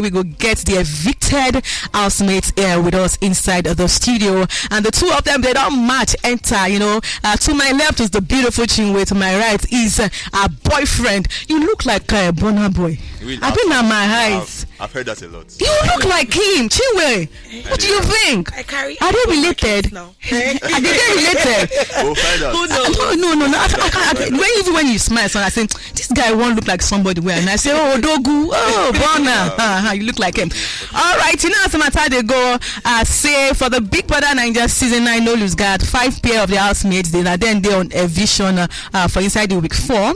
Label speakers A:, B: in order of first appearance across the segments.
A: we go get the evicted housemates here with us inside the studio, and the two of them, they don't match. Enter, to my left is the beautiful Chinwe, to my right is our boyfriend. You look like a Bonner boy. I've been at my eyes.
B: I've heard that a lot.
A: You look like him, Chinwe. What do you think? Are they related?
C: Now.
A: Are they related?
B: We'll find out.
C: Who knows?
A: No. I can't. Even when you smile, so I say, this guy won't look like somebody where, and I say, oh, Dogu, oh, Bonner, you look like him. All right, as a matter they go, say for the Big Brother Naija season 9, no lose guard, 5 pair of the housemates, they are then there on eviction for inside the week 4.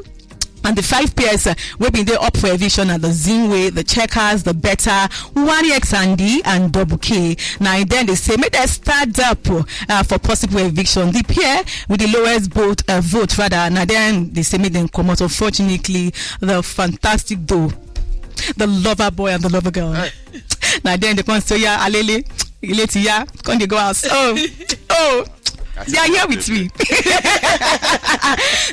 A: And the 5 pairs we've been there up for eviction are the Chinwe, the Checkers, the Better, 1X Andy, and Double K. Now then they say, make they start up for possible eviction. The pair with the lowest vote rather. Now then they say, make them come out. Unfortunately, the fantastic though, the lover boy and the lover girl. Hey. Now then they come say, yeah, Alele, can they go out? Oh. They are here with me.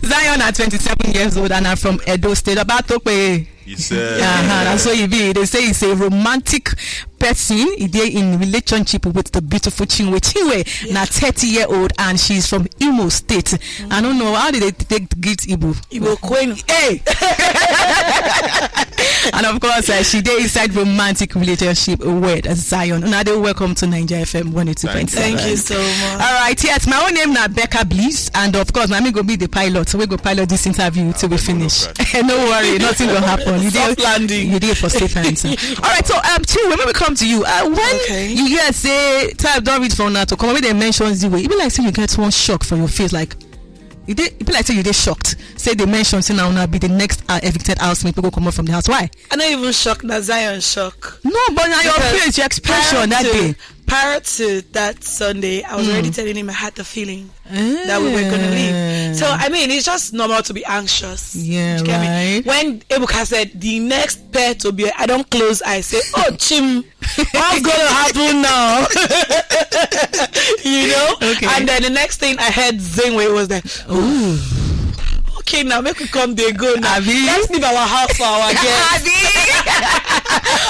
A: Zion are 27 years old and are from Edo State. About to pay.
B: He said,
A: that's what he be. They say he's a romantic person. He's in relationship with the beautiful Chinwe. Chinwe, now 30-year-old, and she's from Imo State. I don't know how did they take gift Igbo.
C: Igbo Queen.
A: Hey. And of course, she did inside romantic relationship with Zion. Now they welcome to Naija FM 102.7.
C: Thank you so much.
A: All right, yes, my own name now Becca Bliss, and of course, I'm go be the pilot. So we go pilot this interview till we finish. No worry, nothing will happen. You did landing. You did for safe hands. All right, so Chinwe, when we come to you, when you hear say type don't read from now to come when they mention Chinwe, it be like say you get one shock for your face, like. It be like say you did shocked. Say they mentioned say now be the next evicted housemate people come out from the house. Why?
C: I'm not even shocked. That Zion shock.
A: No, but now your face, your expression that day.
C: Prior to that Sunday, I was already telling him I had the feeling that we were gonna leave. So I mean, it's just normal to be anxious.
A: Yeah, right.
C: When Ebuka said the next pair to be, I don't close. I say, oh Chim, what's gonna happen now?
A: Okay.
C: And then the next thing I heard Chinwe was like, ooh. Okay, now make we come there go now. Let's leave our house for our guests.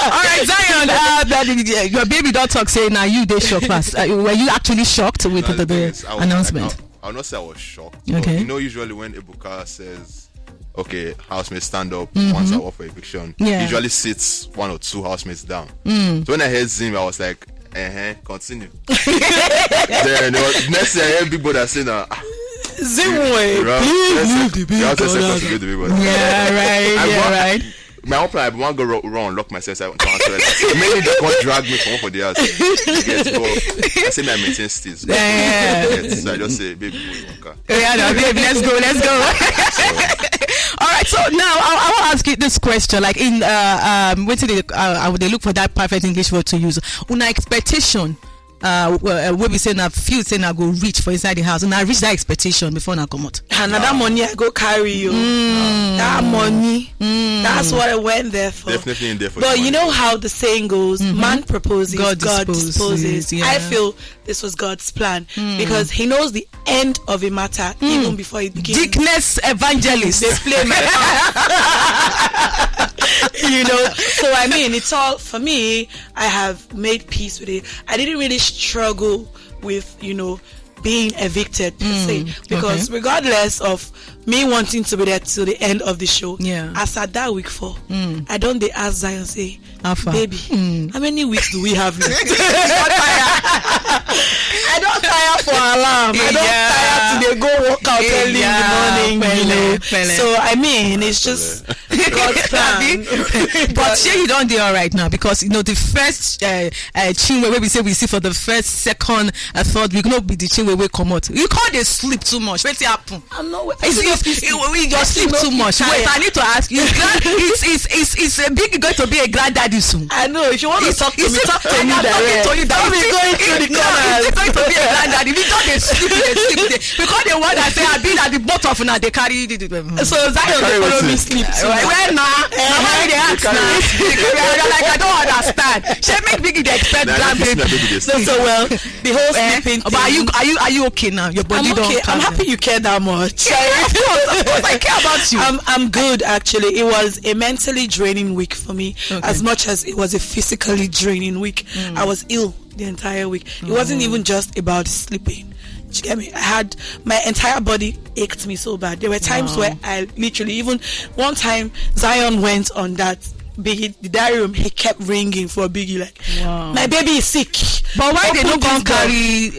A: All right, Zion. Your baby don't talk. Say now you they shocked fast. Were you actually shocked with the announcement?
B: I'll not say I was shocked.
A: Okay.
B: Usually when Ebuka says, "Okay, housemates stand up once I offer eviction," usually sits 1 or 2 housemates down. So when I heard Zim, I was like, continue. Then next thing I heard Big Brother saying,
C: Chinwe, please leave the Big Brother.
A: Yeah, right.
B: My own plan, I want to go wrong, lock myself out. Maybe they can't drag me from for the house. I say my maintain stills. So I just say, baby,
A: baby, let's go. All right, so now I want to ask you this question. Like in when they look for that perfect English word to use, una expectation. Where we say now few say now go reach for inside the house, and I reach that expectation before now come out.
C: And that money I go carry you. That money, that's what I went there for.
B: Definitely in there for.
C: But you know how the saying goes: man proposes, God disposes.
A: Yeah.
C: I feel this was God's plan because He knows the end of a matter even before it begins.
A: Dickness evangelist.
C: Display my So I mean, it's all for me. I have made peace with it. I didn't really struggle with being evicted per se, because regardless of me wanting to be there till the end of the show, as at that week 4, I don't they ask Zion say, baby, how many weeks do we have left? I don't tire for alarm. I don't tire till they go walk out early in the morning. So I mean, it's just God's plan.
A: But here you don't do all right now, because the first Chinwe where we see for the first, second, third week, no be the Chinwe we come out. You can't sleep too much. What's happen?
C: I'm not.
A: We just sleep too much. Wait, I need to ask you. It's a big going to be a granddaddy soon.
C: I know. If you want to talk to me, talk to me.
A: Don't be going through the corners. It's going to be a granddaddy. We don't sleep. Because the one that say I've been at the bottom of now they carry.
C: So Zion follow me sleep.
A: Well, nah. Nobody they ask now. You're like, I don't understand. She make Biggie the expert gambling.
C: So well, the whole sleeping thing.
A: But are you okay now? Your body
C: I'm okay. I'm happy you care that much.
A: Of course, I care about you.
C: I'm good actually. It was a mentally draining week for me, as much as it was a physically draining week. I was ill the entire week. It wasn't even just about sleeping. You get me? I had my entire body ached me so bad. There were times where I literally, even one time Zion went on that Biggie, the diary room, he kept ringing for Biggie like, my baby is sick.
A: But why they don't come carry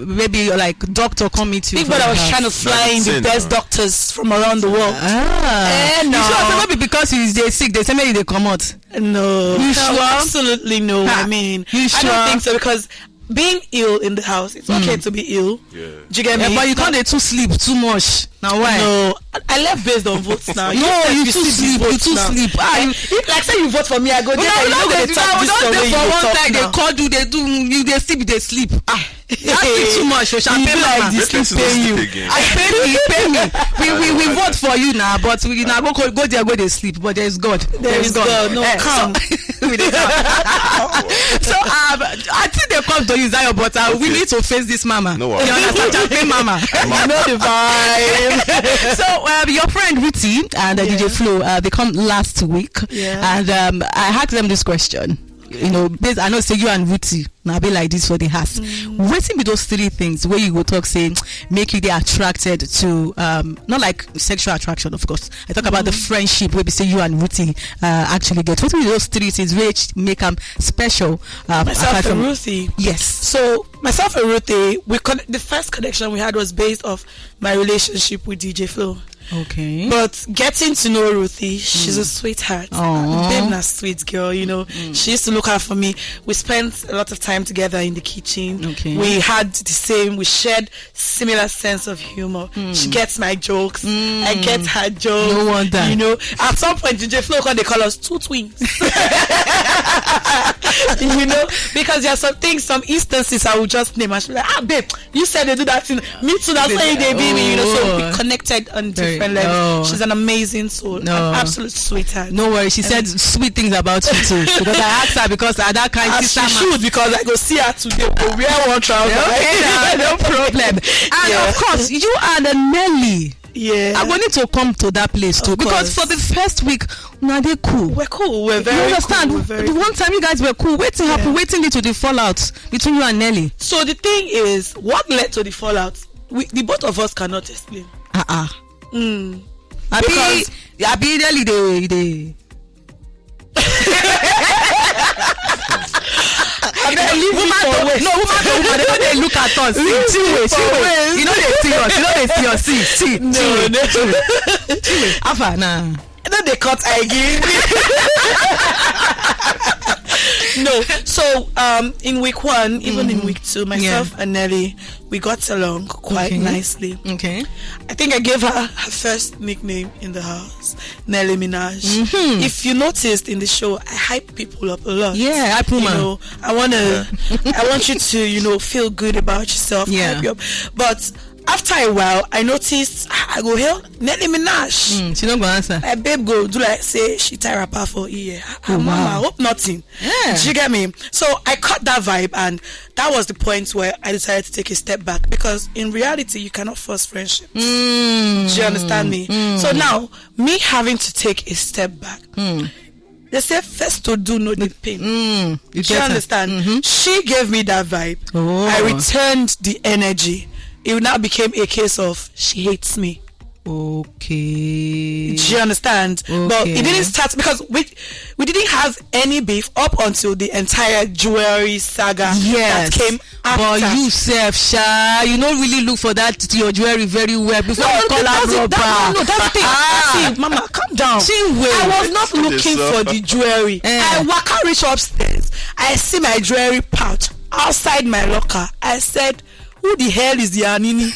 A: maybe like doctor come meet you?
C: Big brother was trying to fly in the best doctors from around the world.
A: No. You sure maybe because they're sick, they say maybe they come out?
C: No.
A: You sure?
C: Absolutely no. I mean,
A: you sure?
C: I don't think so, because being ill in the house, it's okay to be ill. Yeah. Do you get me?
A: But you can't too sleep too much. Now why?
C: No, I left based on votes now.
A: No, you too sleep. You too sleep.
C: Like say you vote for me, I go there.
A: Don't for one time they call you, they do you, they sleep, they sleep. That's too much. Champagne like this pay you. I pay me. We vote for you now, but we now go there, go they sleep. But there is God.
C: There is God. No, come.
A: So I think they come to you, Zion, but we need to face this mama.
B: No,
A: you understand? Champagne mama. You know the vibe. So your friend Ruthie and DJ Flo, they come last week, and I asked them this question. You know, I know say you and Ruthie now be like this for the house. Waiting with those three things where you go talk say make you they attracted to not like sexual attraction, of course. I talk about the friendship where we say you and Ruthie actually get. Waiting with those three things which make them special.
C: Myself and Ruthie.
A: Yes.
C: So myself and Ruthie, the first connection we had was based off my relationship with DJ Flo.
A: Okay.
C: But getting to know Ruthie, she's a sweetheart. Babe, a sweet girl, you know. She used to look out for me. We spent a lot of time together in the kitchen.
A: Okay.
C: We shared similar sense of humor. She gets my jokes. I get her jokes.
A: No wonder.
C: You know, at some point, DJ Flo, they call us two twins. You know, because there are some instances I will just name and she'll be like, babe, you said they do that thing. Me too, that's why they be me, you know. So we connected on different levels. She's an amazing soul, an absolute sweetheart.
A: No worry, she said sweet things about you too. Because I asked her, because at that kind of
C: she should, because I go see her today. We wear one trouser.
A: Okay, no problem. And of course, you are the Nelly.
C: Yeah,
A: I'm going to come to that place too, because for the first week, they cool.
C: We're cool. We're very.
A: You understand?
C: Cool.
A: The one time you guys were cool. Waiting happened. Waiting to the fallout between you and Nelly.
C: So the thing is, what led to the fallout? The both of us cannot explain.
A: Because Nelly they. Woman, they look at us. Chinwe. You know they see us. See. Chinwe. Afa nah.
C: And then they cut again. No. So in week 1, even in week 2, myself and Nelly, we got along quite nicely.
A: Okay.
C: I think I gave her first nickname in the house, Nelly Minaj. If you noticed in the show, I hype people up a lot.
A: Yeah, hype woman.
C: You know, I want you to, you know, feel good about yourself.
A: Yeah.
C: Hype you up. But after a while, I noticed I go, hell, Nelly Minaj.
A: She don't go answer.
C: My babe go do like say she tie rapper for a year. Mama, I hope nothing.
A: Yeah.
C: Do you get me? So I caught that vibe, and that was the point where I decided to take a step back, because in reality you cannot force friendship. Do you understand me? So now me having to take a step back. They say first to do no the pain. Do you understand? She gave me that vibe. I returned the energy. It now became a case of she hates me.
A: Okay.
C: Do you understand?
A: Okay.
C: But it didn't start because we didn't have any beef up until the entire jewelry saga that came after.
A: But you self, Sha, you don't really look for that your jewelry very well before you call her rubber.
C: No, that's the thing. See, Mama, calm down.
A: Chinwe.
C: I was not looking for the jewelry. I walk reach upstairs. I see my jewelry pouch outside my locker. I said, who the hell is the Anini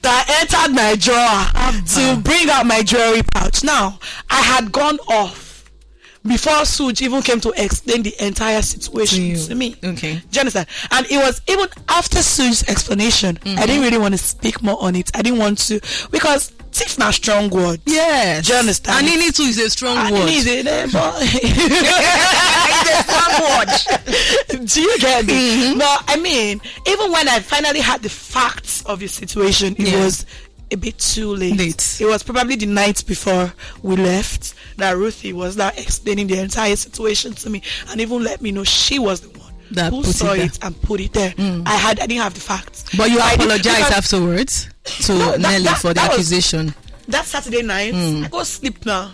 C: that entered my drawer to bring out my jewelry pouch? Now, I had gone off before Sooj even came to explain the entire situation to me.
A: Okay.
C: Do you understand? And it was even after Sooj's explanation, I didn't really want to speak more on it. I didn't want to, because thief na strong word.
A: Yes.
C: Do you understand?
A: And Nini too is a strong word.
C: It's
A: a strong word.
C: Do you get me? No, I mean, even when I finally had the facts of the situation, it was a bit too late. It was probably the night before we left that Ruthie was now explaining the entire situation to me and even let me know she was the one who saw it and put it there. I didn't have the facts.
A: But you apologized afterwards to Nelly for the accusation.
C: That Saturday night, I go sleep now.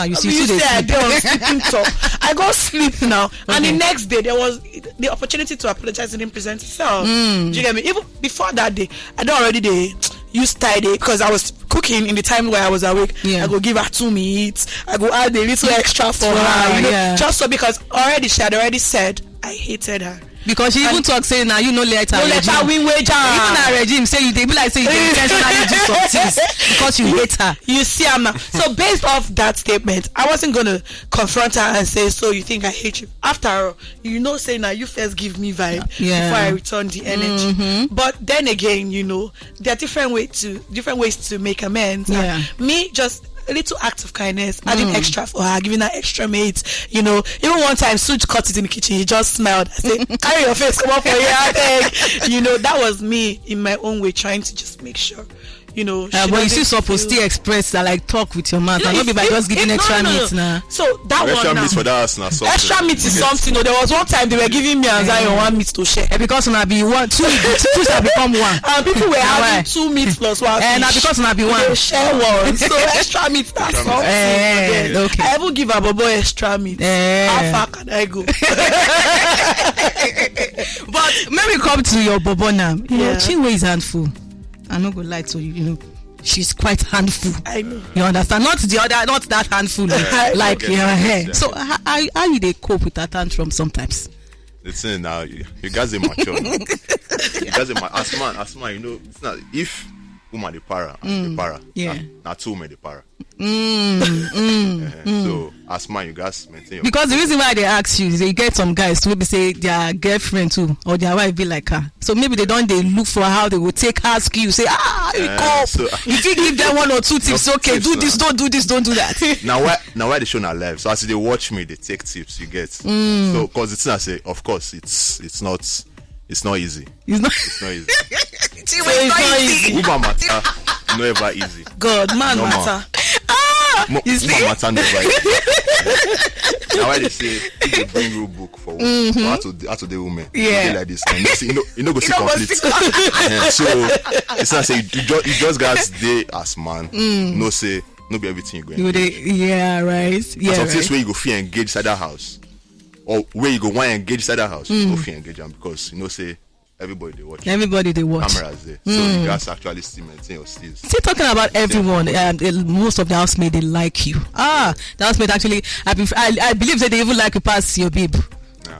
A: You see
C: I go sleeping talk. I go sleep now. And the next day, there was the opportunity to apologize and then present itself. Do you get me? Even before that day, I don't already use tidy because I was cooking in the time where I was awake. I go give her 2 meats. I go add a little extra for her. Just so because she had already said I hated her.
A: Because she even talk saying now you know let her
C: win wager.
A: Even her regime say you they be like say you dey intentionally do some things because you hate her.
C: You see her now. So based off that statement, I wasn't gonna confront her and say, so you think I hate you? After all, say now you first give me vibe before I return the energy. But then again, there are different ways to make amends. Me just a little act of kindness, adding extra for her, giving her extra mates. Even one time Sooj cut it in the kitchen, he just smiled. I said, carry your face, come up for your head. That was me in my own way trying to just make sure.
A: But you still supposed to express that, like talk with your mouth, and not be by just giving extra meat now.
C: So that
B: extra
C: one
B: meat for that now.
C: Extra meat is something. There was one time they were giving me and Zion 1 meat to share.
A: Because when I be one, two shall become one.
C: And people were having 2 meats plus 1.
A: And because when I be one,
C: they share one. So extra meat, that's something.
A: Okay.
C: I will give a bobo extra meat. How far can I go?
A: But maybe come to your bobo now. Chinwe is handful. I'm not gonna lie to you, she's quite handful. I know. You understand? Not that handful like your hair. So how you they cope with that tantrum sometimes?
B: Listen now, you guys are mature. You guys are as man, it's not if woman the para and the para. Not 2 men the para. So as man, you guys maintain your
A: because the reason why they ask you is they get some guys to maybe say their girlfriend too or their wife be like her. So maybe they look for how they will take her skill. Say you cope. So, if you give them 1 or 2 tips, okay, do this, don't do this, don't do that.
B: now why they show not live. So as they watch me, they take tips. You get so because it's not say of course it's not easy. It's not easy.
A: It's not easy.
B: Woman matter never easy.
C: God, man matter.
B: Woman matter never easy. Now why they say if they bring rule book for how to the women, like this, and you know go see complete. So it's not say you just guys they as man no say no be everything you going.
A: Right.
B: Some things where you go feel engaged inside that house. Or where you go want to engage inside that house, go feel engage them because say everybody they watch. Cameras there, so you guys actually still maintain your steals.
A: Still talking about everyone, most of the housemates they like you. The housemate actually, I believe that they even like you past your babe.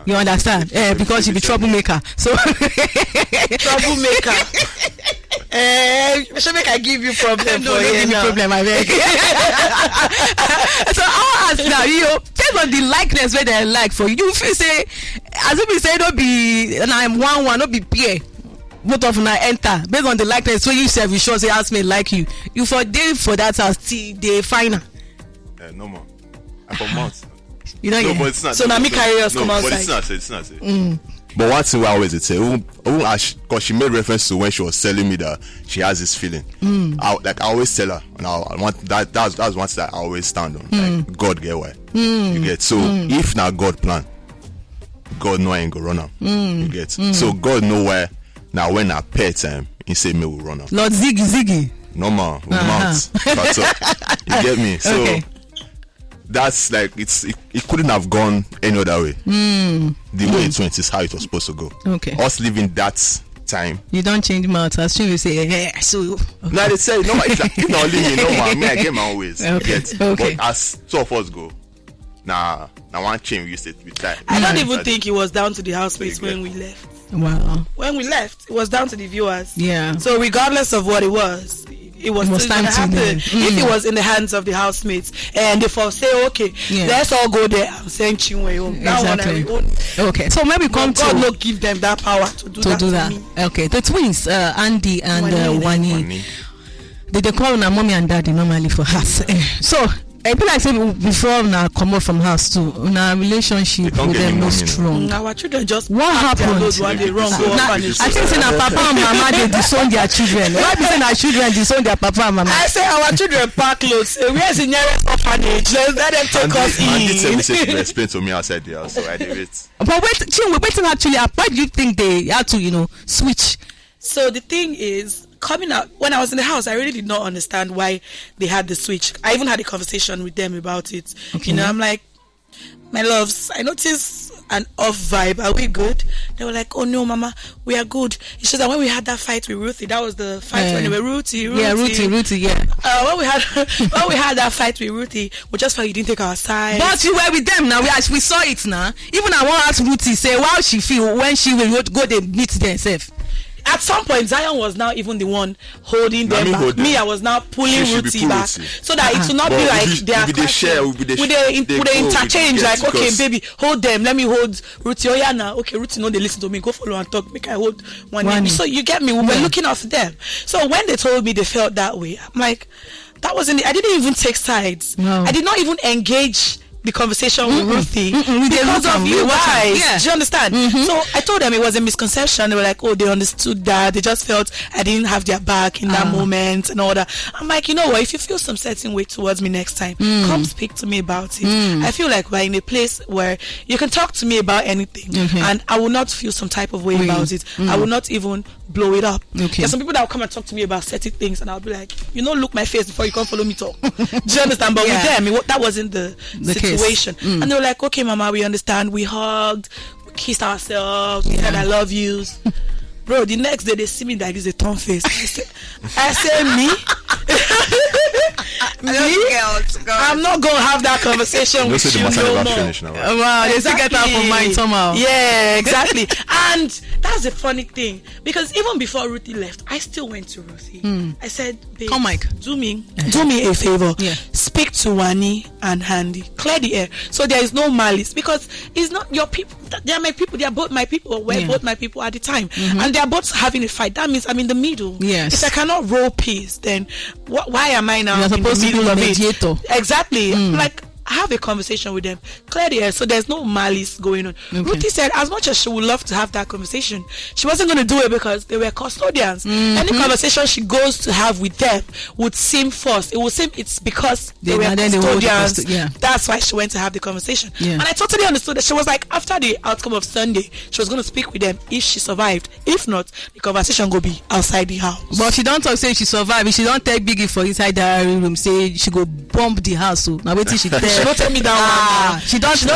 A: You understand? Because you be troublemaker. So
C: troublemaker. Should make I give you problem?
A: No, give me problem. I beg. So I'll ask now, based on the likeness where they like for you, feel say as if we say don't be and I'm one, don't be peer. Both of them enter based on the likeness. So you say we sure say housemate like you. You for day for that house till they final.
B: No more. I for months.
C: You know,
B: but it's not.
C: So now me carry us come outside.
B: But it's not. But one thing I always say, because she made reference to when she was telling me that she has this feeling. I always tell her, and I want that's one thing that I always stand on. Like, God get why. You get so if now God plan, God know I ain't go run am. You get so God know where now when I pay time, he say me will run am.
A: Lord Ziggy.
B: No man, we mount. But you get me. So.
A: Okay.
B: That's like it couldn't have gone any other way. The way it went is how it was supposed to go.
A: Okay.
B: Us living that time.
A: You don't change mouth. As soon as you say, hey, so. Okay.
B: Like they say, it's like, if not leave me, no man, I get my own ways.
A: Okay.
B: But as 2 of us go, now one chain we used to be tight.
C: I don't even think it was down to the housemates when we left.
A: Wow.
C: When we left, it was down to the viewers.
A: Yeah.
C: So regardless of what it was still going to happen. If it was in the hands of the housemates and they say, okay, let's all go there and send Chinwe home.
A: Exactly.
C: That one
A: okay. So maybe come to
C: God not give them that power to do that.
A: Okay. The twins, Andy and Wani. they call una mommy and daddy normally for house. So I feel like say before now come out from house too, una relationship with them no strong.
C: Our children just
A: what happened?
C: When they wrong,
A: I think say na papa and mama they disown their children. Why be say na children disown their papa and mama?
C: I say our children pack clothes. Where's the nearest orphanage? Let them take us in.
B: And this explain to me outside the house, so I did it.
A: But waiting actually, why do you think they had to, switch?
C: So the thing is, coming out when I was in the house, I really did not understand why they had the switch. I even had a conversation with them about it. Okay. I'm like, my loves, I noticed an off vibe. Are we good? They were like, oh no, mama, we are good. It's just that when we had that fight with Ruthie, that was the fight when they were Ruthie.
A: Yeah, Ruthie, yeah.
C: When we had that fight with Ruthie, we just felt you didn't take our side.
A: But you were with them now. We saw it now. Even I want to ask Ruthie, say how she feel when she will go they meet themselves.
C: At some point, Zion was now even the one holding them back. Me, I was now pulling Ruthie back, so that it will not be like they are they interchange. Like, okay, baby, hold them. Let me hold Ruthie. Oh yeah, now okay, Ruthie, no, they listen to me. Go follow and talk. Make I hold one. So you get me? We were looking after them. So when they told me they felt that way, I'm like, that wasn't. I didn't even take sides. No. I did not even engage the conversation with Ruthie because of you guys. Yeah. Do you understand? So I told them it was a misconception. They were like, oh, they understood that. They just felt I didn't have their back in that moment and all that. I'm like, you know what? If you feel some certain way towards me next time, come speak to me about it. I feel like we're in a place where you can talk to me about anything and I will not feel some type of way about it. I will not even blow it up. There's some people that will come and talk to me about certain things and I'll be like, look my face before you come follow me talk. Do you understand? But with them, that wasn't the situation. And they were like, okay, mama, we understand. We hugged, we kissed ourselves, we said I love yous. Bro, the next day they see me like this, a torn face. I say me? I'm not gonna have that conversation with you no more.
A: Wow, they still get out from mine somehow.
C: Yeah, exactly. And that's the funny thing, because even before Ruthie left, I still went to Ruthie. I said, babe,
A: come Mike,
C: do me a favor. Speak to Wani and Handy, clear the air, so there is no malice, because it's not your people. They are my people. They are both my people. We're both my people at the time, and they are both having a fight. That means I'm in the middle.
A: Yes.
C: If I cannot roll peace, then why am I now
A: in the middle of it?
C: Exactly. Like, have a conversation with them, clear the air, so there's no malice going on. Ruthie said as much as she would love to have that conversation, she wasn't going to do it because they were custodians. Any conversation she goes to have with them would seem forced. It would seem it's because they were custodians. That's why she went to have the conversation. And I totally understood that. She was like, after the outcome of Sunday, she was going to speak with them if she survived. If not, the conversation go be outside the house.
A: But she don't talk say she survived. She don't take Biggie for inside the room, say she go bomb the house. So now wait till she tell.
C: She don't tell me that one.
A: She don't tell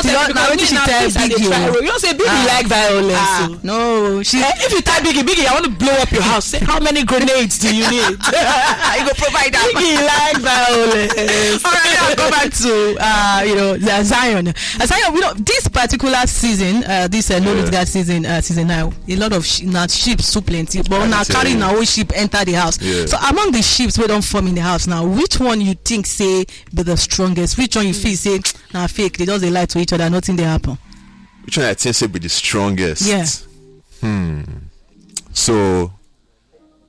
A: Biggie.
C: You don't say Biggie like violence.
A: No,
C: if you tell Biggie, I want to blow up your house. Say, how many grenades do you need?
A: You go provide that.
C: Biggie like violence.
A: All right, I'll go back to Zion. Zion, this particular season, this no season now, a lot of sheep so plenty, but now carrying our own sheep enter the house. So among the sheep we don't form in the house now, which one you think say be the strongest? Which one you feel say nah fake? They just they lie to each other, nothing they happen.
B: Which one I think say be the strongest?
A: Yeah.
B: So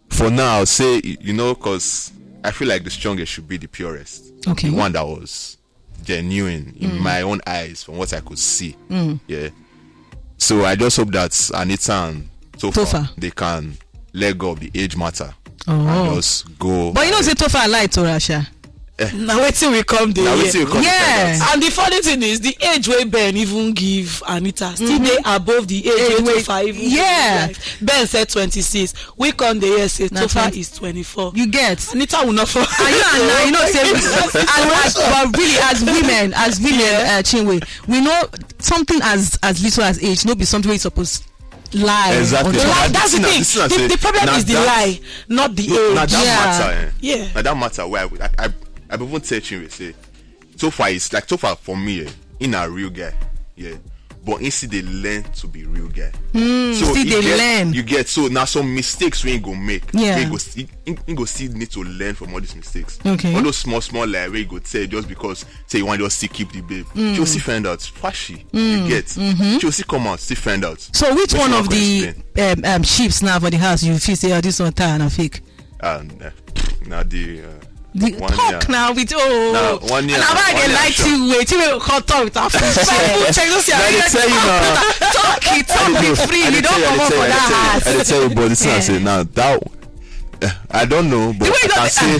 B: for now, say because I feel like the strongest should be the purest.
A: Okay.
B: The one that was genuine in my own eyes from what I could see. Yeah. So I just hope that Anita and Tofa they can let go of the age matter and just go.
C: But
A: say Tofa lie to Rasha.
C: Now wait till we come there.
A: Yeah.
C: And the funny thing is, the age where Ben even give Anita still they above the age where Tofa even.
A: Yeah.
C: Ben said 26. We come there say Tofa is 24.
A: You get.
C: Anita will not fall.
A: And say but really as women, Chinwe, we know something as little as age, no be something we're supposed lie.
B: Exactly.
C: That's the thing. The problem is the lie, not the age.
B: Now that matter.
C: Yeah.
B: Now that matter where I've even said Chinwe say Tofa is like Tofa for me in a real guy. Yeah. But instead they learn to be real guy.
A: So learn.
B: You get so now some mistakes we ain't go make.
A: Yeah.
B: You go still need to learn from all these mistakes.
A: Okay.
B: All those small lie where you go say just because say you want to just still keep the babe. She'll see find out. Fashy. You get. She'll see come out, still find out.
A: So which one of the sheeps now for the house you feel say this one and fake?
B: Now the
A: talk now with
B: now 1 year.
A: Now I they like Chinwe hot talk with our friends. Talk it free. You don't come up for that.
B: I tell you, but this I say now that I don't know, but I can say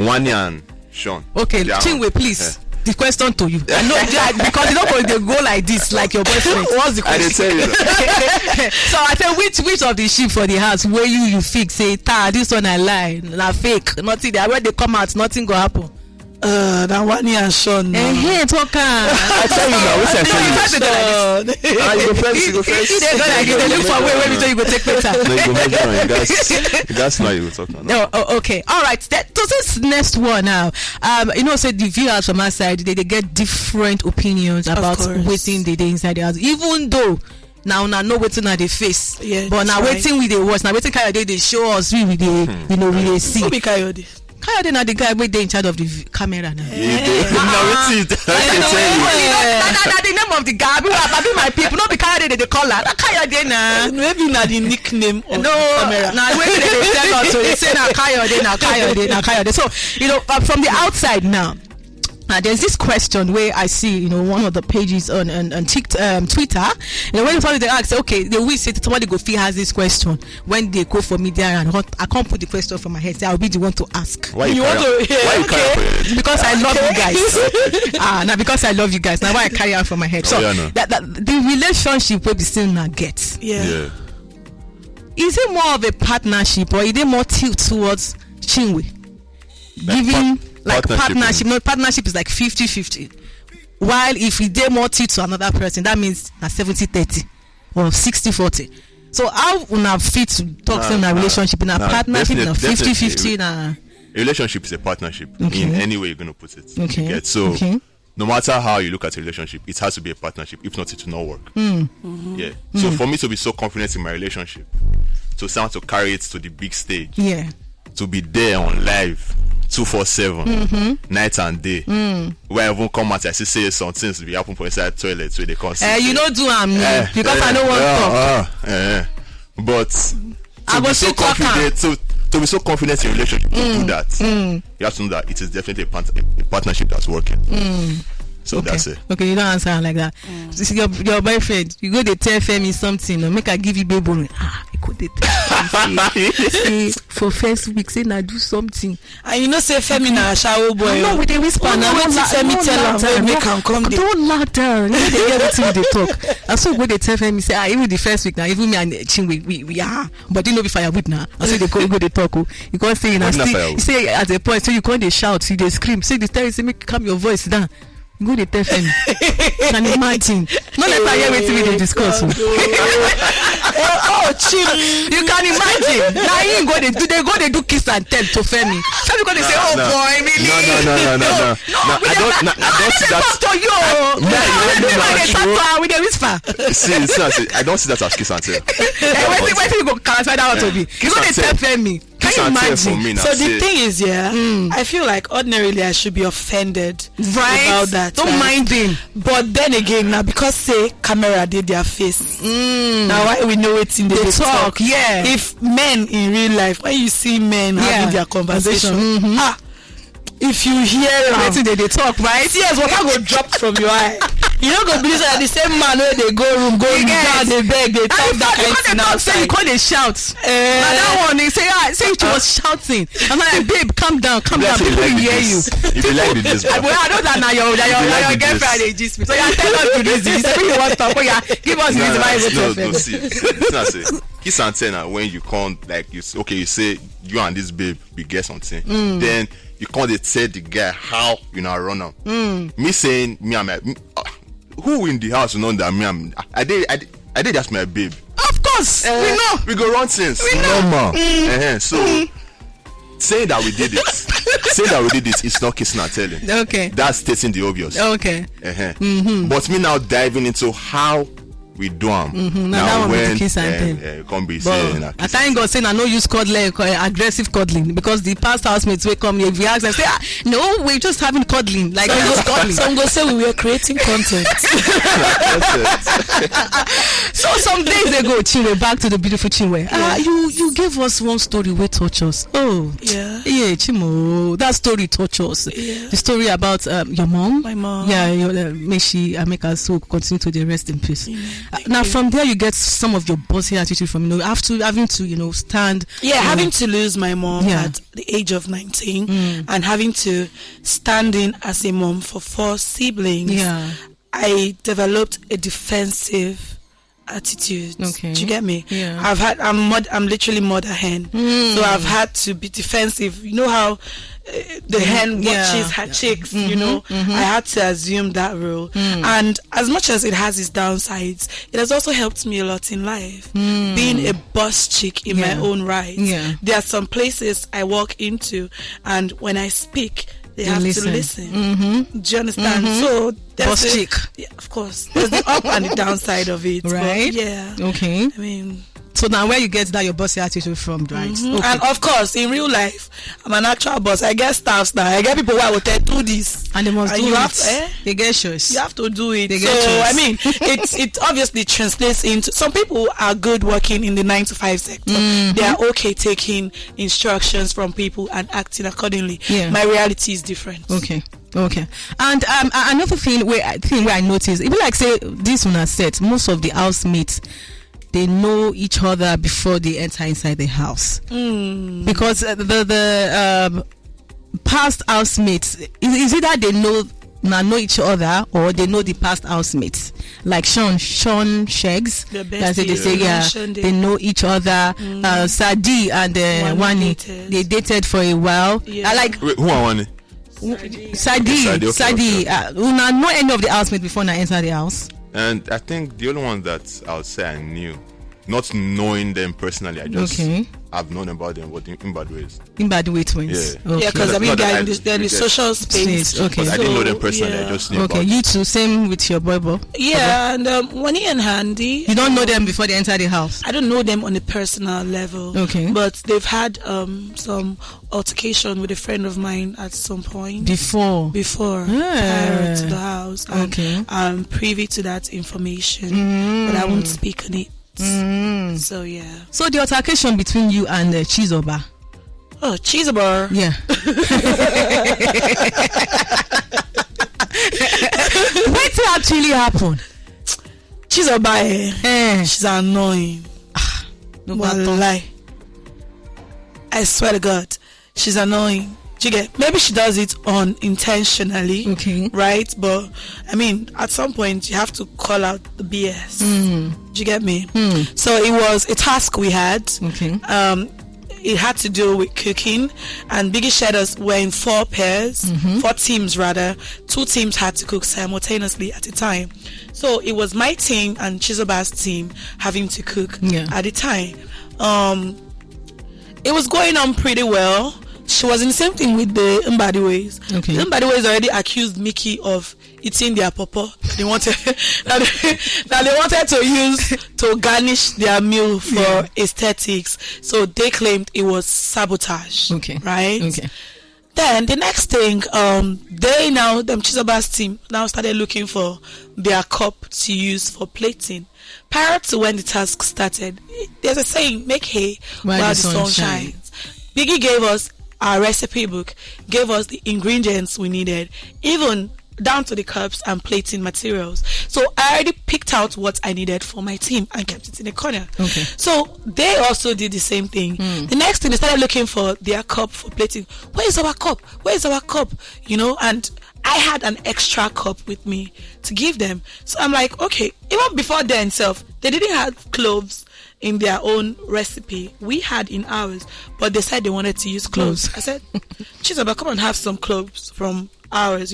B: 1 year and Sean.
A: Okay, Chinwe, please. The question to you. I know because you don't going to go like this, like your boyfriend. What's the question?
B: I didn't tell you.
A: So I tell which of the sheep for the house where you fix say this one I lie, na fake, nothing there. When they come out, nothing go happen.
C: That 1 year and Sean.
A: Hey, talk.
B: I tell you now, which I tell you. You go first.
A: They look for where we say you go take better.
B: No, you go measure. That's not you talk now.
A: No, okay, all right. So this next one now, say the viewers from our side they get different opinions about waiting the day inside the house, even though. Now know waiting at the face, but now waiting with the words. Now waiting Kayode they show us we with the we they see.
C: Who be Kayode?
A: Kayode na the guy wey dey in charge of the camera now.
B: Narrative.
A: That's the name of the guy. Be my people. No be Kayode they call her. Kayode na.
C: Maybe na the nickname of the camera.
A: Na wey they tell us. So they say na Kayode. So from the outside now. There's this question where I see, one of the pages on Twitter, when somebody they ask, okay, they will say somebody go feel has this question when they go for media and I can't put the question from my head. So I'll be the one to ask.
B: Why you want to? Why
A: because I love you guys. Now because I love you guys. Now why I carry on from my head. So that the relationship will be still not get.
C: Yeah.
A: Is it more of a partnership or is it more tilt towards Chinwe? Giving. Like partnership. No, partnership is like 50-50. While if we dare more to another person, that means a 70-30 or 60-40. So how una fit to talk in a relationship, in a partnership, in a 50-50?
B: A relationship is a partnership in any way you're going to put it. Okay. So no matter how you look at a relationship, it has to be a partnership. If not, it will not work. Yeah. So for me to be so confident in my relationship, to sound to carry it to the big stage, to be there on live 247 night and day. Where I won't come out, I say some things be happen for inside toilet so they can't see.
A: You don't do because I don't want to talk.
B: But to be so confident, to be so confident in a relationship, to do that, you have to know that it is definitely a partnership that's working. So that's it. Okay,
A: you don't answer like that. So your boyfriend, you go to tell Femi something, or make her give you baby. You go to say for first week, say now do something.
C: And say Femi na shower boy.
A: No, with the whisper.
C: Now wait till Femi tell her make her come.
A: Don't laugh down. They get everything they talk. And so go they tell Femi say even the first week now, even me and Chinwe we are, but you know be firewood now. I say they go they talk. You can't say now. You say at a point, so you can't they shout, you they scream. Say this time, say make calm your voice down. Go to tell Femi. Can you imagine? Not let her hear what we discuss.
C: Chill.
A: You can imagine. Now you go they do kiss and tell to Femi. Femi go they say, boy, really?
B: No. I don't see that.
A: To you. With a whisper.
B: See, I don't see that as kiss and tell.
A: Wait till you go clarify that what to be. You go to tell Femi. Can you imagine?
C: So the thing is, I feel like ordinarily I should be offended about that.
A: Don't mind him.
C: But then again, now because say camera did their face, now why we know it's in the talk.
A: Yeah.
C: If men in real life, when you see men having their conversation, if you hear
A: waiting they talk, right?
C: Yes, what I go drop from your eye. You know, go believe that the same man where they go room, down, they beg, they talk that kind of thing outside.
A: You call they shout. Now that one, they say she was shouting. I'm like, babe, calm down, people hear you.
B: If you like this,
A: I know that now your girlfriend they gist me. So you tell us the reason. You say you want to talk, give us the reason why you want
B: to say. Kiss and tell when you can't you say you and this babe we get something, then you can't tell the guy how you know run up. Me saying me and my who in the house know that me I did just my babe.
A: Of course, we know.
B: We go run things.
A: Normal.
B: So saying that we did it, it's not kissing and telling.
A: Okay.
B: That's stating the obvious.
A: Okay.
B: But me now diving into how we do them.
A: Now when kiss and
B: can't be saying.
A: I thank God saying I no use cuddling, aggressive cuddling, because the past housemates will come here. If we ask them, say, no, we're just having cuddling. Like
C: some go say we were creating content.
A: So some days ago, Chinwe, back to the beautiful Chinwe. You gave us one story where touch us. Oh, yeah, Chimo, that story touch us. The story about your mom.
C: My mom.
A: Yeah, may she make her soul continue to rest in peace. Now from there you get some of your bossy attitude from having to stand.
C: Yeah, having to lose my mom at the age of 19 and having to stand in as a mom for 4 siblings. Yeah, I developed a defensive attitude. Okay. Do you get me? Yeah. I'm literally mother hen. So I've had to be defensive. You know how the hen watches her chicks, I had to assume that role. And as much as it has its downsides, it has also helped me a lot in life. Being a boss chick in my own right. Yeah. There are some places I walk into and when I speak, they have to listen. Do you understand? So there's
A: chick.
C: Yeah, of course. There's the up and the downside of it.
A: Right.
C: But yeah.
A: Okay.
C: I mean,
A: so now where you get that your bossy attitude from, right? Okay.
C: And of course, in real life, I'm an actual boss. I get staffs now. I get people who will tell do this.
A: And they must do it. They get shows.
C: You have to do it. I mean, it obviously translates into, some people are good working in the 9 to 5 sector. They are okay taking instructions from people and acting accordingly. Yeah. My reality is different.
A: Okay. And another thing where I noticed, even like say this one has said, most of the housemates, they know each other before they enter inside the house. Because the past housemates, is either they know each other or they know the past housemates. Like Sean Shegs, they know each other. Sadi and Wani, they dated for a while.
B: Wait, who are Wani?
A: Sadi. You know any of the housemates before I enter the house?
B: And I think the only one that I would say I knew, not knowing them personally, I just I've known about them, but in bad ways.
A: In bad way twins.
B: Yeah,
C: okay. Because I mean they're in the social space.
A: Okay,
B: I didn't know them personally. I just knew.
A: Okay, you too. Same with your boy.
C: Yeah, and Wani and Handy.
A: You don't know them before they enter the house.
C: I don't know them on a personal level.
A: Okay,
C: but they've had some altercation with a friend of mine at some point. Before prior to the house. And I'm privy to that information, but I won't speak on it. So yeah.
A: So the altercation between you and Chizoba.
C: Oh, Chizoba.
A: Yeah. What actually happened?
C: Chizoba, she's annoying. No lie. I swear to God, she's annoying. Do you get? Maybe she does it unintentionally, right? But I mean, at some point you have to call out the BS. Do you get me? So it was a task we had. It had to do with cooking, and Biggie Shadows were in 4 pairs, 4 teams rather. 2 teams had to cook simultaneously at a time. So it was my team and Chizoba's team having to cook at a time. It was going on pretty well. She was in the same thing with the Mbadiways. The Mbadiways already accused Mickey of eating their pawpaw. They wanted that they wanted to use to garnish their meal for aesthetics. So they claimed it was sabotage. Right? Then the next thing, Chizoba's team now started looking for their cup to use for plating. Prior to when the task started, there's a saying, make hay while the sun shines. Biggie gave us our recipe book, gave us the ingredients we needed, even down to the cups and plating materials. So I already picked out what I needed for my team and kept it in the corner. So they also did the same thing. The next thing, they started looking for their cup for plating. Where is our cup? And I had an extra cup with me to give them. So I'm like, okay, even before then they didn't have cloves in their own recipe. We had in ours, but they said they wanted to use cloves. I said, Chizoba, come and have some cloves from ours,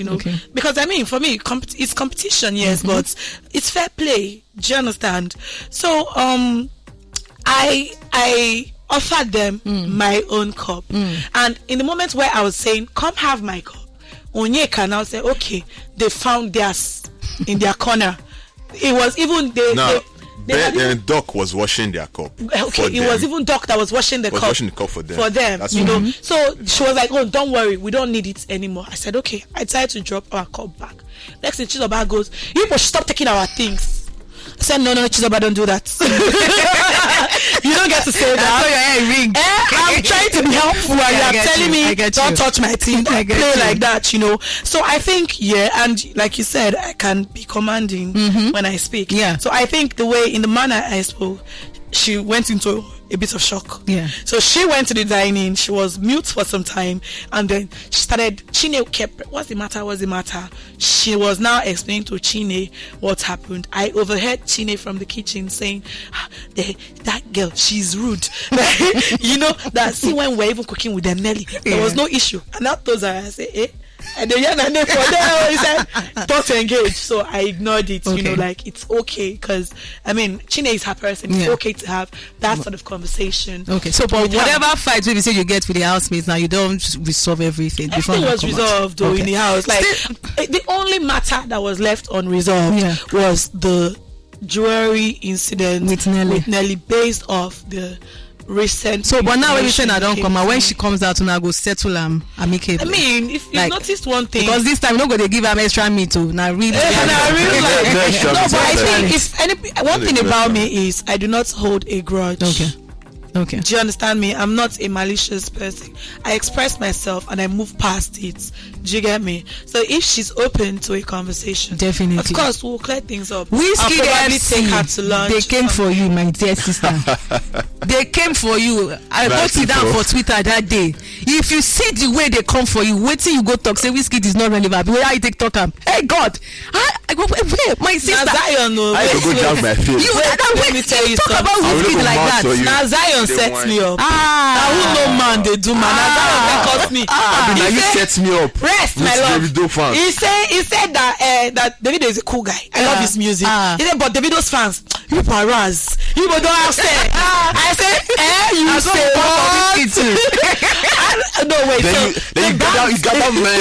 C: because I mean, for me, it's competition, yes, but it's fair play. Do you understand? So I offered them my own cup, and in the moment where I was saying, come have my cup, Onyeka now said, okay, they found theirs in their corner. It was even
B: Doc was washing their cup.
C: Okay, it was even Doc that was washing the cup.
B: Washing the cup for them.
C: That's you know. So she was like, "Oh, don't worry, we don't need it anymore." I said, "Okay." I decided to drop our cup back. Next thing, Chizoba goes, "You people should stop taking our things." I said, no, Chizoba, don't do that. You don't get to say that.
A: So your hair ring.
C: I'm trying to be helpful and you're telling me don't touch my thing. Don't play like that, you know. So I think, and like you said, I can be commanding when I speak.
A: Yeah.
C: So I think the way, in the manner I spoke, she went into a bit of shock.
A: Yeah.
C: So she went to the dining. She was mute for some time, and then she started. Chinwe kept. What's the matter? She was now explaining to Chinwe what happened. I overheard Chinwe from the kitchen saying, "That girl, she's rude." You know that. See, when we're even cooking with them Nelly, there was no issue, and that those I say, eh. And then he said, "Don't engage." So I ignored it. You know, like it's okay because I mean, Chinwe is her person. It's okay to have that sort of conversation.
A: Okay, so but whatever fight you say you get with the housemates now, you don't resolve everything.
C: Everything was resolved though in the house. Like the only matter that was left unresolved was the jewelry incident with Nelly based off the recent. So
A: but now when you say I don't come out, when she comes out and I go settle amicably.
C: I mean, if you noticed one thing,
A: because this time no go they give them extra meat too. Now really
C: like no, but I think one thing about me is I do not hold a grudge. Okay. Do you understand me? I'm not a malicious person. I express myself and I move past it. Do you get me? So if she's open to a conversation,
A: definitely,
C: of course, we'll clear things up.
A: Wizkid
C: probably take her to lunch.
A: They came for you, my dear sister. They came for you. I wrote it down for Twitter that day. If you see the way they come for you, wait till you go talk. Say Wizkid is not relevant. Where you take talk? Hey God, wait, my sister.
C: Zion, no.
B: I go down my face.
C: Let me tell you
A: something. Talk about Wizkid like that.
C: Now Zion sets me up. Now who no man they do man. Now Zion calls me.
B: Now you set me up.
C: Rest, my love. He said that Davido is a cool guy. I love his music. He said, but Davido's fans, you people are raz. You people don't have say. I said, you say what? No wait.
B: Then you got that man.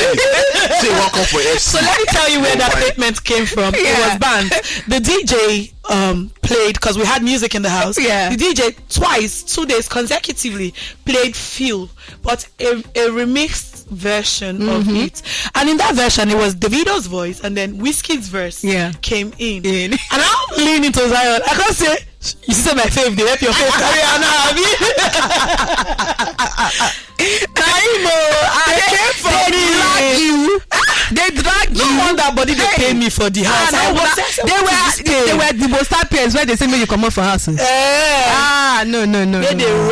B: Say welcome for FC.
C: So let me tell you where that statement came from. It was banned. The DJ played, because we had music in the house. The DJ twice, 2 days consecutively played Feel, but a remixed version of it. And in that version, it was Davido's voice, and then Wizkid's verse came in. And I'm leaning to Zion. I can't say, you see my face, they help your face carry on. They drag you. No wonder body they pay me for the house.
A: They were the most happiest when they say me you come out for house.
C: No.
A: They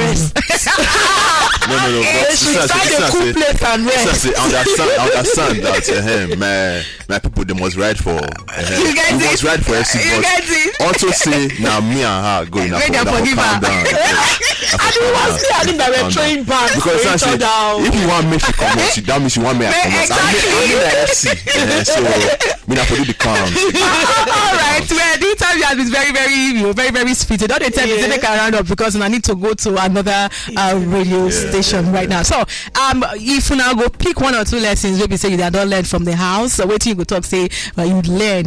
C: rest.
B: No.
C: They should find a cool place and rest.
B: Understand that my people they must ride for.
A: You guys
B: must ride for FC. Also say now me and her going up for calm down.
C: And it was me and him that were throwing bags for each other.
B: If you want me to come out, that means you want me to come out. I'm in the FC. So me not for the calm.
A: All right. Well, the interview has been very sweet. Don't they tell me to make a round up because I need to go to another radio station right now. So if you now go pick 1 or 2 lessons, maybe say you don't learn from the house. So wait till you go talk, say you learn,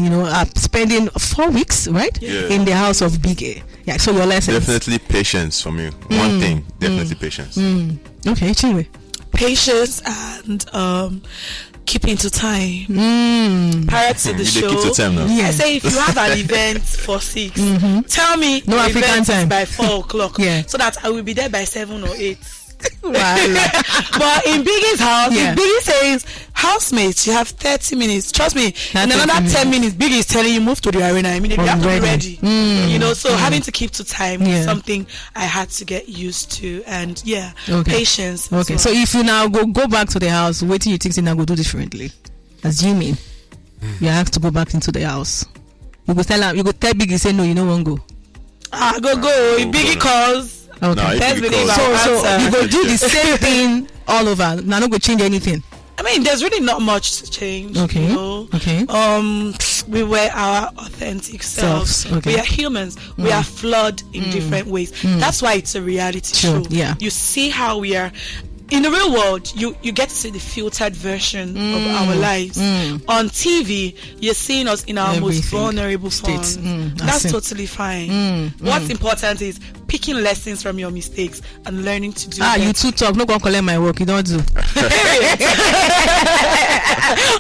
A: spending 4 weeks, right? In the house of Big A. Yeah, so your lessons.
B: Definitely patience for me. One thing, definitely patience.
A: Okay, Chinwe.
C: Patience and keeping to time. Prior to the show,
B: keep to time now.
C: I say if you have an event for 6, tell me
A: no African time
C: by 4 o'clock, so that I will be there by 7 or 8. But in Biggie's house, if Biggie says housemates, you have 30 minutes. Trust me, in another 10 minutes, Biggie is telling you move to the arena immediately. You have to be ready. So having to keep to time is something I had to get used to, and patience.
A: Okay, well. So if you now go back to the house, what do you think you now go do differently? Assuming you have to go back into the house, you go tell Biggie say no, you don't want to go.
C: Go. If Biggie calls.
A: Okay. So you go do the same thing all over. Now not go change anything.
C: I mean, there's really not much to change.
A: Okay.
C: We were our authentic selves. We are humans. We are flawed in different ways. That's why it's a reality show.
A: Yeah.
C: You see how we are. in the real world, you get to see the filtered version of our lives. On TV, you're seeing us in our most vulnerable forms. That's totally fine. What's important is picking lessons from your mistakes and learning to do
A: you too talk. No one collect my work. You don't do. All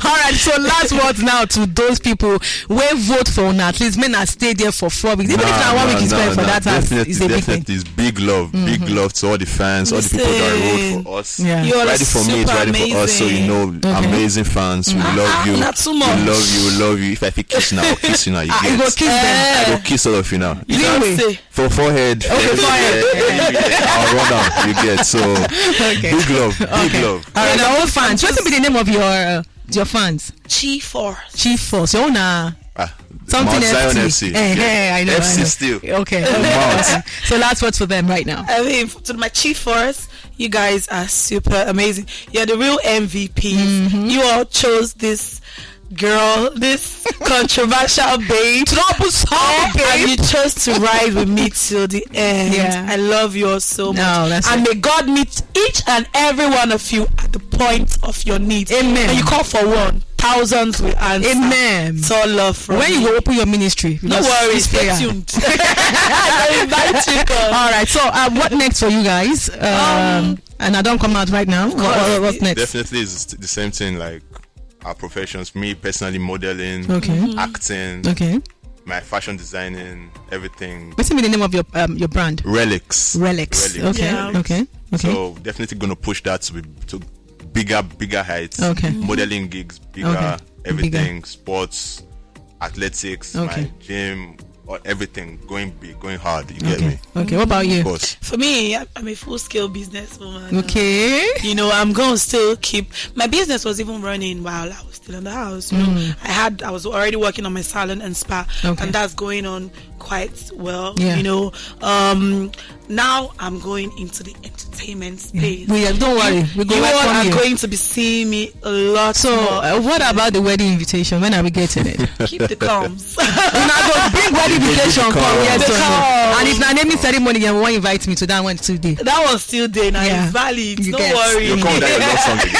A: right. So last words now to those people who vote for una. At least men are stay there for 4 weeks. Even if now 1 week is spent for that house, is a big thing.
B: It's big love to all the fans, all the people that vote for us.
C: You're
B: ready for me, it's ready for us. So amazing fans. We love you.
C: Not too much.
B: We love you. If I feel kiss now, I'll kiss you now. You get.
A: I go kiss them.
B: I go kiss all of you now. For forehead.
A: Okay, forehead.
B: I'll run down. You get. So big love.
A: All right, our fans. What will be the name of your fans?
C: Chief Force.
A: Chief Force. So something
B: FC.
A: I know.
B: FC still.
A: Okay. So last words for them right now.
C: I mean, to my Chief Force, you guys are super amazing. You're the real MVPs. You all chose this girl, this controversial babe, and you chose to ride with me till the end. I love you all so much. And may God meet each and every one of you at the point of your needs.
A: Amen.
C: And you call for one, thousands will answer.
A: Amen.
C: It's all love from
A: when you open your ministry.
C: No worries, stay tuned.
A: All right. So what next for you guys? And I don't come out right now. What's next?
B: Definitely is the same thing. Like our professions, me personally modeling, acting, my fashion designing, everything.
A: What's the name of your brand?
B: Relics.
A: Okay.
B: So definitely gonna push that to bigger heights. Modeling gigs, bigger everything, sports, athletics, my gym, or everything going big, going hard. You get me?
A: Okay. What about you?
B: Of course.
C: For me, I'm a full-scale businesswoman.
A: Okay.
C: I'm going to still keep my business. Was even running while I was still in the house. I was already working on my salon and spa, and that's going on quite well. Now I'm going into the entertainment space.
A: Don't worry,
C: you all are going to be seeing me a lot.
A: So what about the wedding invitation? When are we getting it?
C: Keep the comms.
A: Big wedding invitation. And if not naming ceremony, you won't invite me to that one today.
C: That one's still there now. It's valid. Don't worry.
B: You come there, not something.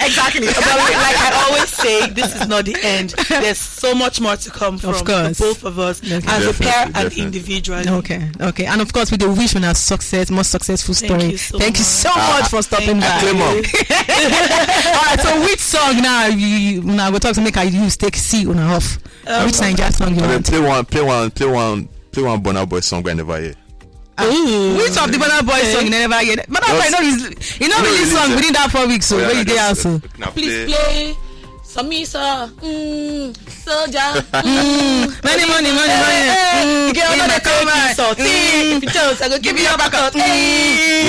C: Exactly. But like I always say, this is not the end. There's so much more to come from both of us as a pair and individually.
A: Okay. And of course, with the wish on our success, more successful story. Thank you so much for stopping by. Alright, so which song now you now go talk to make you take C on and off? Which Naija song you want?
B: Play one Burna Boy song I never hear.
A: Which of the Burna Boy song you never hear? But I know you know release song within that 4 weeks. So where you there also?
C: Please play Samisa, Soja,
A: money.
C: Get on the camera. So if you chose, I go give you your back out.
A: Okay.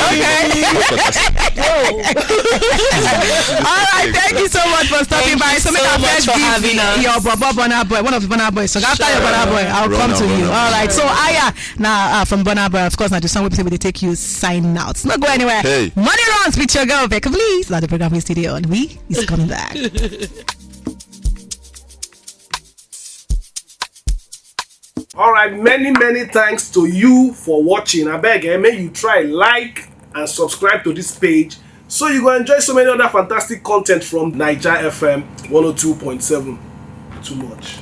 A: All right, thank you so much for stopping by. So make much for having us. Your Burna Boy, one of the Burna Boys. So after your Burna Boy, I'll come to you. All right. So Aya, now from Burna Boy, of course, now to some people they take you sign out. So not go anywhere.
B: Hey.
A: Money runs with your girl, Becca. Please, let the program is studio and we is coming back.
D: All right, many thanks to you for watching. I beg, may you try like and subscribe to this page so you go enjoy so many other fantastic content from Naija FM 102.7. Too much.